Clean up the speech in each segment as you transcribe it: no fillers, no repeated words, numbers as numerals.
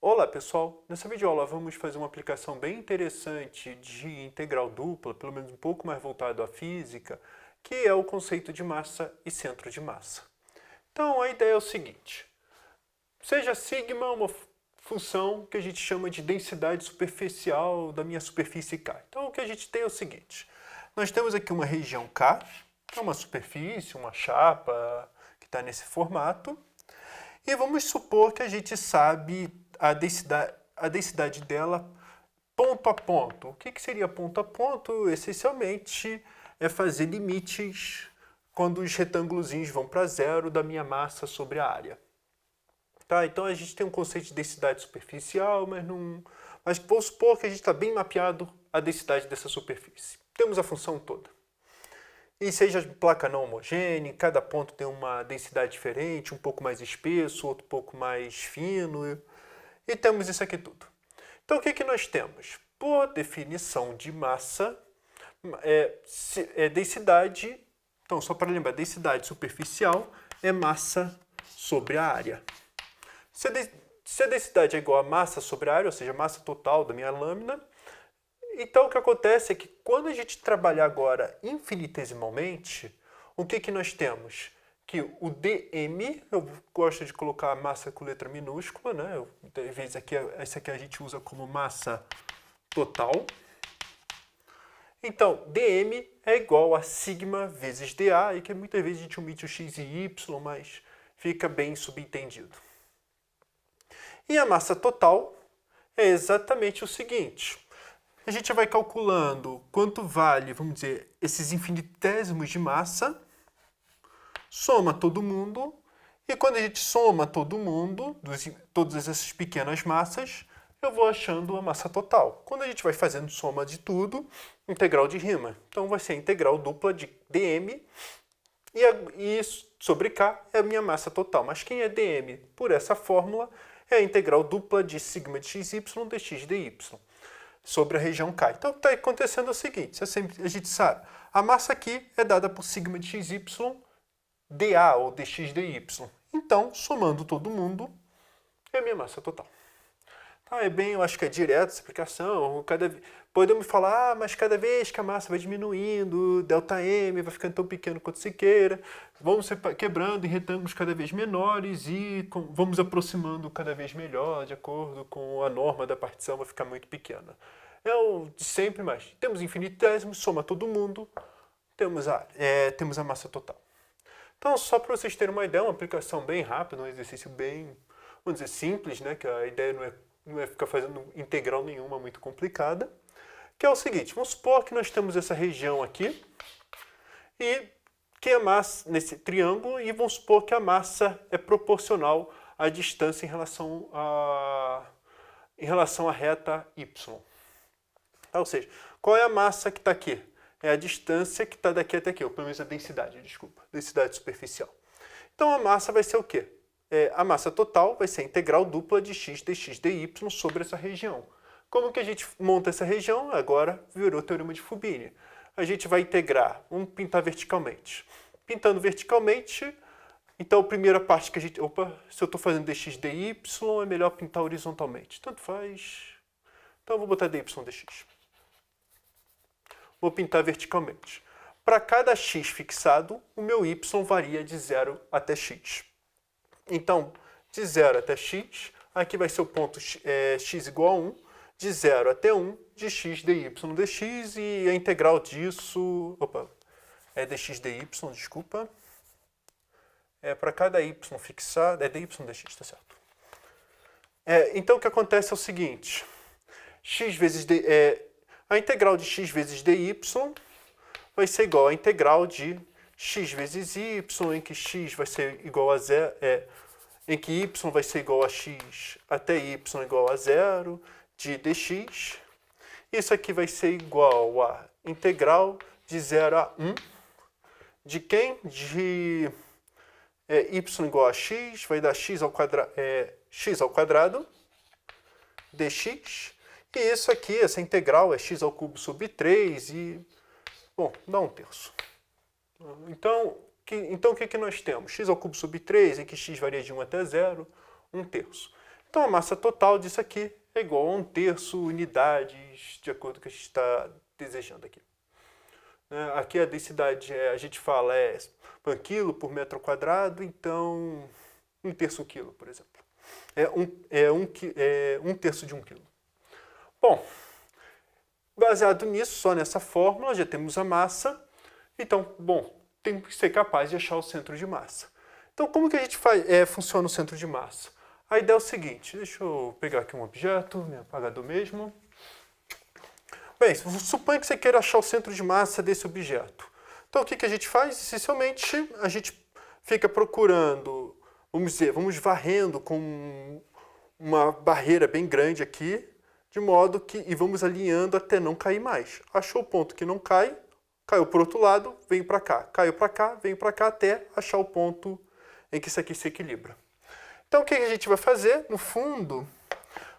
Olá pessoal, nessa videoaula vamos fazer uma aplicação bem interessante de integral dupla, pelo menos um pouco mais voltado à física, que é o conceito de massa e centro de massa. Então a ideia é o seguinte, seja sigma uma função que a gente chama de densidade superficial da minha superfície K. Então o que a gente tem é o seguinte, nós temos aqui uma região K, que é uma superfície, uma chapa que está nesse formato, e vamos supor que a gente sabe a densidade dela ponto a ponto. O que seria ponto a ponto? Essencialmente é fazer limites quando os retângulos vão para zero da minha massa sobre a área. Tá? Então a gente tem um conceito de densidade superficial, mas vamos supor que a gente está bem mapeado a densidade dessa superfície. Temos a função toda. E seja placa não homogênea, cada ponto tem uma densidade diferente, um pouco mais espesso, outro pouco mais fino, e temos isso aqui tudo. Então o que nós temos? Por definição de massa, densidade, então só para lembrar, densidade superficial é massa sobre a área. Se a densidade é igual a massa sobre a área, ou seja, a massa total da minha lâmina, então o que acontece é que quando a gente trabalhar agora infinitesimalmente, o que nós temos? Que o dm, eu gosto de colocar a massa com letra minúscula, né? Às vezes essa aqui a gente usa como massa total. Então, dm é igual a sigma vezes dA, e que muitas vezes a gente omite o x e y, mas fica bem subentendido. E a massa total é exatamente o seguinte. A gente vai calculando quanto vale, vamos dizer, esses infinitésimos de massa, soma todo mundo, e quando a gente soma todo mundo, todas essas pequenas massas, eu vou achando a massa total. Quando a gente vai fazendo soma de tudo, integral de Riemann. Então vai ser a integral dupla de dm, e sobre K é a minha massa total. Mas quem é dm? Por essa fórmula, é a integral dupla de sigma de xy dx dy sobre a região K. Então, o que está acontecendo é o seguinte, a gente sabe, a massa aqui é dada por sigma de xy dA ou dx dy. Então, somando todo mundo, é a minha massa total. Então, eu acho que é direto essa explicação. Podemos falar, mas cada vez que a massa vai diminuindo, ΔM vai ficando tão pequeno quanto se queira, vamos quebrando em retângulos cada vez menores e vamos aproximando cada vez melhor, de acordo com a norma da partição, vai ficar muito pequena. É o de sempre, mas temos infinitésimos, soma todo mundo, temos a massa total. Então, só para vocês terem uma ideia, uma aplicação bem rápida, um exercício bem, vamos dizer, simples, né? Que a ideia não é ficar fazendo integral nenhuma muito complicada, que é o seguinte, vamos supor que nós temos essa região aqui, e que a massa, nesse triângulo, e vamos supor que a massa é proporcional à distância em relação à reta y. Ou seja, qual é a massa que está aqui? É a distância que está daqui até aqui, ou pelo menos a densidade, densidade superficial. Então a massa vai ser o quê? A massa total vai ser a integral dupla de x dx dy sobre essa região. Como que a gente monta essa região? Agora virou o teorema de Fubini. A gente vai integrar, vamos pintar verticalmente. Pintando verticalmente, então a primeira parte que a gente... se eu estou fazendo dx dy, é melhor pintar horizontalmente. Tanto faz. Então eu vou botar dy dx. Vou pintar verticalmente. Para cada x fixado, o meu y varia de 0 até x. Então, de 0 até x, aqui vai ser o ponto x igual a 1, de 0 até 1, de x dy dx, e a integral disso... é dx dy, desculpa. Para cada y fixado... é dy dx, tá certo. Então, o que acontece é o seguinte. X vezes a integral de x vezes dy vai ser igual à integral de x vezes y, em que x vai ser igual a 0, em que y vai ser igual a x até y igual a 0, de dx. Isso aqui vai ser igual a integral de 0 a 1, de quem? De y igual a x, vai dar x ao quadrado, dx. E isso aqui, essa integral é x ao cubo sobre 3 e... bom, dá 1/3. Então, o que nós temos? X ao cubo sobre 3, em que x varia de 1 até 0, 1/3. Então a massa total disso aqui é igual a 1/3 unidades, de acordo com o que a gente está desejando aqui. Aqui a densidade, a gente fala, é quilo por metro quadrado, então 1/3 quilo, por exemplo. É 1/3 de 1 quilo. Bom, baseado nisso, só nessa fórmula, já temos a massa. Então, bom, tem que ser capaz de achar o centro de massa. Então, como que a gente funciona o centro de massa? A ideia é o seguinte, deixa eu pegar aqui um objeto, meu apagador mesmo. Bem, suponha que você queira achar o centro de massa desse objeto. Então, o que a gente faz? Essencialmente, a gente fica procurando, vamos varrendo com uma barreira bem grande aqui, de modo que, e vamos alinhando até não cair mais. Achou o ponto que não cai, caiu para o outro lado, vem para cá. Caiu para cá, vem para cá, até achar o ponto em que isso aqui se equilibra. Então, o que a gente vai fazer? No fundo,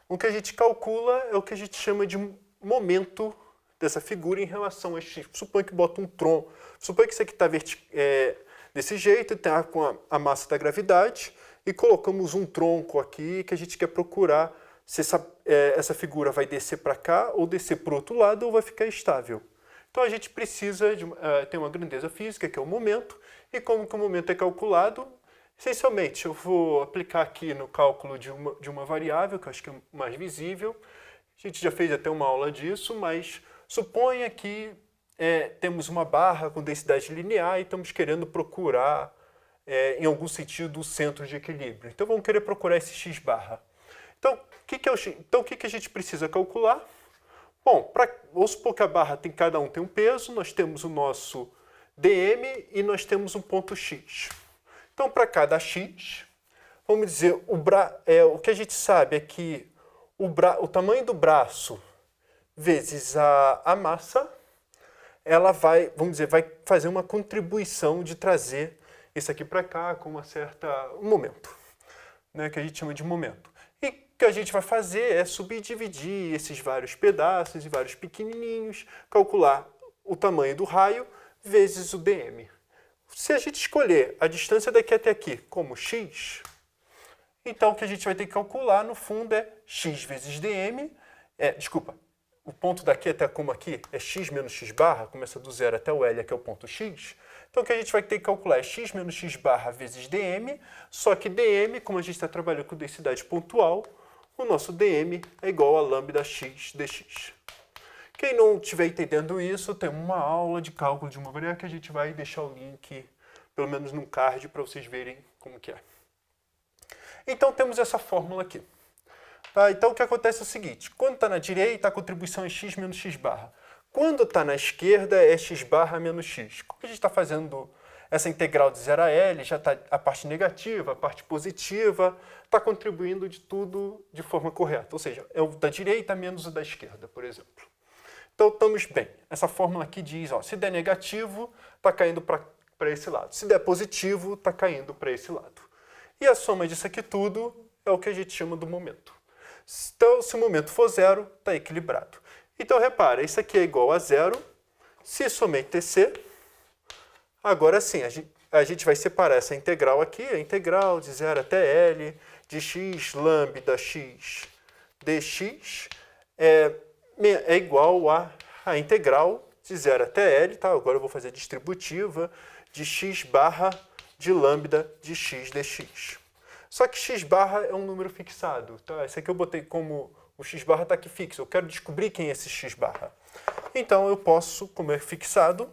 o que a gente calcula é o que a gente chama de momento dessa figura em relação a x. Suponha que bota um tronco. Suponha que isso aqui está desse jeito, está com a massa da gravidade, e colocamos um tronco aqui que a gente quer procurar se essa figura vai descer para cá, ou descer para o outro lado, ou vai ficar estável. Então a gente precisa ter uma grandeza física, que é o momento, e como que o momento é calculado, essencialmente eu vou aplicar aqui no cálculo de uma variável, que eu acho que é mais visível. A gente já fez até uma aula disso, mas suponha que temos uma barra com densidade linear e estamos querendo procurar, em algum sentido, o centro de equilíbrio. Então vamos querer procurar esse x barra. Então, o que a gente precisa calcular? Bom, vamos supor que a barra cada um tem um peso, nós temos o nosso dm e nós temos um ponto x. Então, para cada x, vamos dizer, o que a gente sabe é que o tamanho do braço vezes a massa, ela vai fazer uma contribuição de trazer isso aqui para cá com um momento, né, que a gente chama de momento. E o que a gente vai fazer é subdividir esses vários pedaços em vários pequenininhos, calcular o tamanho do raio vezes o dm. Se a gente escolher a distância daqui até aqui como x, então o que a gente vai ter que calcular, no fundo, é x vezes dm. O ponto daqui até como aqui é x menos x barra, começa do zero até o L, que é o ponto x. Então o que a gente vai ter que calcular é x menos x barra vezes dm, só que dm, como a gente está trabalhando com densidade pontual, o nosso dm é igual a lambda x dx. Quem não estiver entendendo isso, tem uma aula de cálculo de uma variável que a gente vai deixar o link, pelo menos no card, para vocês verem como que é. Então temos essa fórmula aqui. Tá? Então o que acontece é o seguinte, quando está na direita, a contribuição é x menos x barra. Quando está na esquerda, é x barra menos x. Como a gente está fazendo essa integral de 0 a L, já está a parte negativa, a parte positiva, está contribuindo de tudo de forma correta. Ou seja, é o da direita menos o da esquerda, por exemplo. Então estamos bem. Essa fórmula aqui diz, se der negativo, está caindo para esse lado. Se der positivo, está caindo para esse lado. E a soma disso aqui tudo é o que a gente chama do momento. Então, se o momento for zero, está equilibrado. Então, repara, isso aqui é igual a zero. Se somente TC, agora sim, a gente vai separar essa integral aqui, a integral de 0 até L, de x lambda x dx, é igual a integral de 0 até L, tá? Agora eu vou fazer a distributiva de x barra de lambda de x dx. Só que x barra é um número fixado, tá? Esse aqui eu botei como o x barra está aqui fixo. Eu quero descobrir quem é esse x barra. Então eu posso, como é fixado,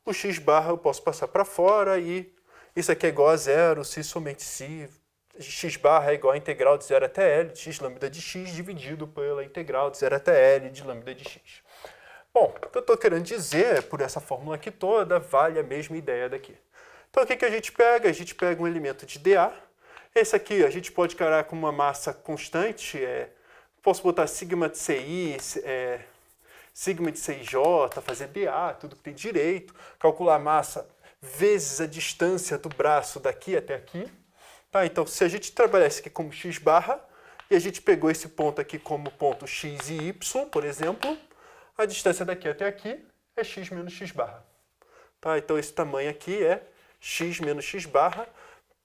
o x barra eu posso passar para fora e isso aqui é igual a zero se somente se x barra é igual a integral de 0 até L de x lambda de x dividido pela integral de 0 até L de lambda de x. Bom, o que eu estou querendo dizer, por essa fórmula aqui toda, vale a mesma ideia daqui. Então o que a gente pega? A gente pega um elemento de dA. Esse aqui a gente pode encarar como uma massa constante. Posso botar sigma de CI, sigma de CIJ, fazer dA, tudo que tem direito. Calcular a massa vezes a distância do braço daqui até aqui. Tá? Então, se a gente trabalhar isso aqui como x barra, e a gente pegou esse ponto aqui como ponto x e y, por exemplo, a distância daqui até aqui é x menos x barra. Tá? Então, esse tamanho aqui é x menos x barra.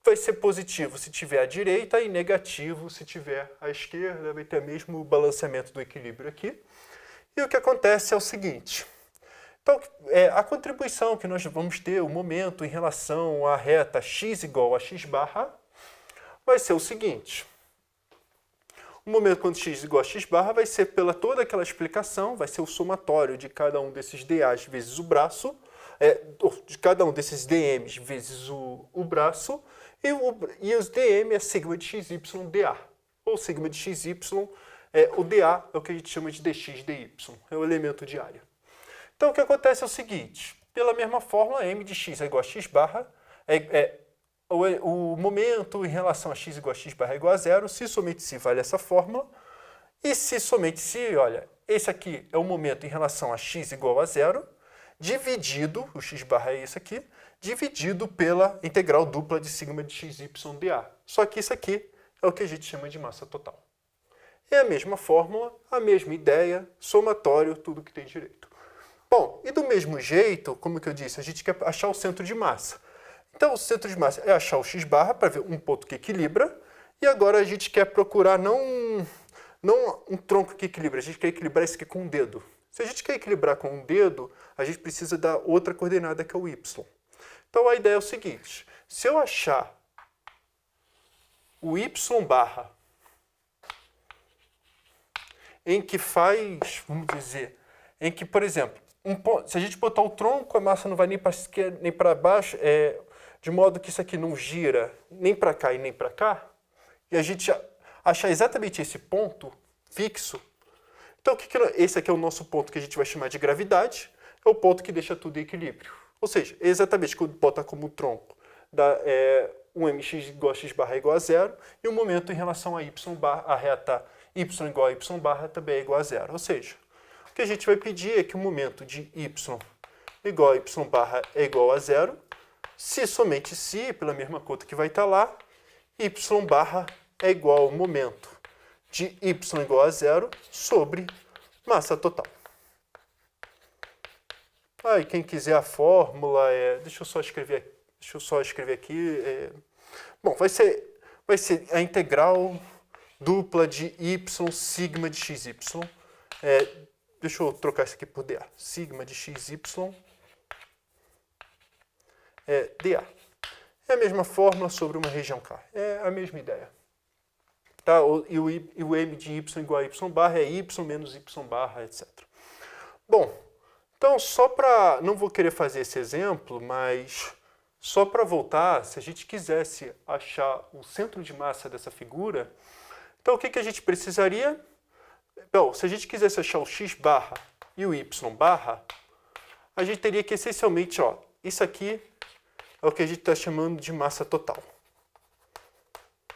vai ser positivo se tiver à direita e negativo se tiver à esquerda, vai ter mesmo o balanceamento do equilíbrio aqui. E o que acontece é o seguinte, então, a contribuição que nós vamos ter, o momento em relação à reta x igual a x barra, vai ser o seguinte. O momento quando x igual a x barra vai ser pela toda aquela explicação, vai ser o somatório de cada um desses dAs vezes o braço, de cada um desses dm's vezes o braço, e os dm é sigma de xy dA, ou sigma de xy, o dA é o que a gente chama de dx dy, é o elemento de área. Então, o que acontece é o seguinte, pela mesma fórmula, m de x é igual a x barra, o momento em relação a x igual a x barra é igual a zero, se somente se vale essa fórmula, e se somente se, olha, esse aqui é o momento em relação a x igual a zero, dividido, o x barra é isso aqui, dividido pela integral dupla de sigma de xy dA. Só que isso aqui é o que a gente chama de massa total. É a mesma fórmula, a mesma ideia, somatório, tudo que tem direito. Bom, e do mesmo jeito, como que eu disse, a gente quer achar o centro de massa. Então, o centro de massa é achar o x barra para ver um ponto que equilibra, e agora a gente quer procurar não um tronco que equilibra, a gente quer equilibrar isso aqui com um dedo. Se a gente quer equilibrar com um dedo, a gente precisa da outra coordenada que é o y. Então, a ideia é o seguinte, se eu achar o y barra em que faz, vamos dizer, em que, por exemplo, se a gente botar o tronco, a massa não vai nem para esquerda nem para baixo, de modo que isso aqui não gira nem para cá e nem para cá, e a gente achar exatamente esse ponto fixo, então esse aqui é o nosso ponto que a gente vai chamar de gravidade, é o ponto que deixa tudo em equilíbrio. Ou seja, exatamente quando botar como tronco um mx igual a x barra é igual a zero, e o momento em relação a y barra, a reta y igual a y barra também é igual a zero. Ou seja, o que a gente vai pedir é que o momento de y igual a y barra é igual a zero, se somente se, pela mesma conta que vai estar lá, y barra é igual ao momento de y igual a zero sobre massa total. E quem quiser a fórmula, deixa eu só escrever aqui. Bom, vai ser a integral dupla de y sigma de xy. Deixa eu trocar isso aqui por dA. Sigma de xy dA. É a mesma fórmula sobre uma região K. É a mesma ideia. Tá? E o m de y igual a y barra é y menos y barra, etc. Bom, então só para... Não vou querer fazer esse exemplo, mas só para voltar, se a gente quisesse achar o centro de massa dessa figura, então o que a gente precisaria? Bom, se a gente quisesse achar o x barra e o y barra, a gente teria que essencialmente, isso aqui é o que a gente está chamando de massa total.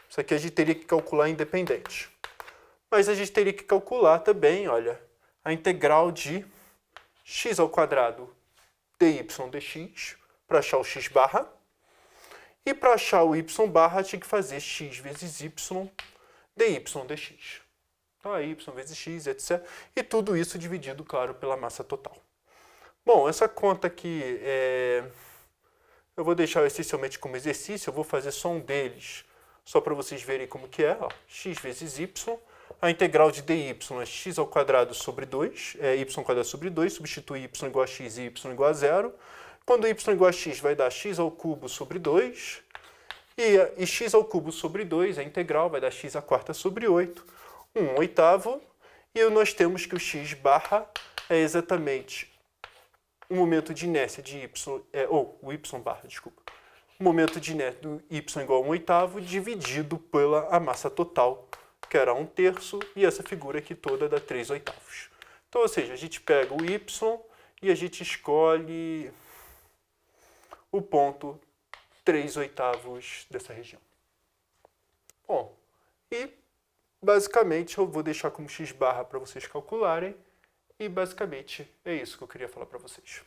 Isso aqui a gente teria que calcular independente. Mas a gente teria que calcular também, olha, a integral de x ao quadrado dy dx para achar o x barra. E para achar o y barra, tinha que fazer x vezes y dy dx. Então, y vezes x, etc. E tudo isso dividido, claro, pela massa total. Bom, essa conta aqui, eu vou deixar essencialmente como exercício, eu vou fazer só um deles, só para vocês verem como que é. X vezes y, a integral de dy é x ao quadrado sobre 2, y ao quadrado sobre 2, substitui y igual a x e y igual a zero. Quando y igual a x vai dar x ao cubo sobre 2, e x ao cubo sobre 2, a integral vai dar x à quarta sobre 8, 1/8, e nós temos que o x barra é exatamente o momento de inércia de y, o y barra, desculpa, o momento de inércia do y igual a 1/8 dividido pela a massa total, que era 1/3, e essa figura aqui toda dá 3/8. Então, ou seja, a gente pega o y e a gente escolhe o ponto 3/8 dessa região. Bom, e basicamente eu vou deixar como x barra para vocês calcularem, e basicamente é isso que eu queria falar para vocês.